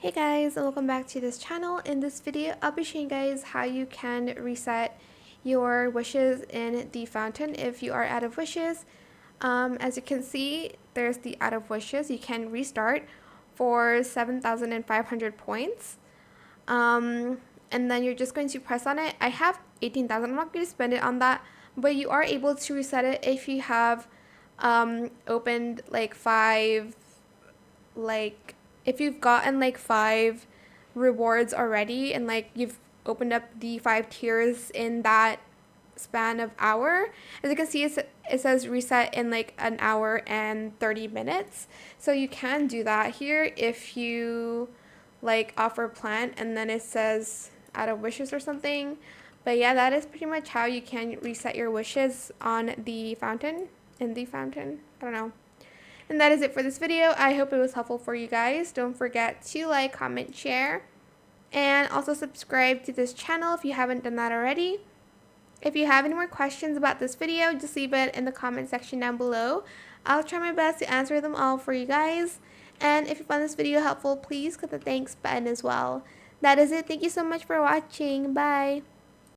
Hey guys, and welcome back to this channel. In this video, I'll be showing you guys how you can reset your wishes in the fountain if you are out of wishes. As you can see, there's the out of wishes. You can restart for 7,500 points. And then you're just going to press on it. I have 18,000. I'm not going to spend it on that, but you are able to reset it if you have opened if you've gotten like 5 rewards already and like you've opened up the 5 tiers in that span of hour. As you can see, it says reset in like an hour and 30 minutes. So you can do that here if you like offer plan and then it says out of wishes or something. But yeah, that is pretty much how you can reset your wishes on the fountain, in the fountain. I don't know. And that is it for this video. I hope it was helpful for you guys. Don't forget to like, comment, share, and also subscribe to this channel if you haven't done that already. If you have any more questions about this video, just leave it in the comment section down below. I'll try my best to answer them all for you guys. And if you found this video helpful, please click the thanks button as well. That is it. Thank you so much for watching. Bye.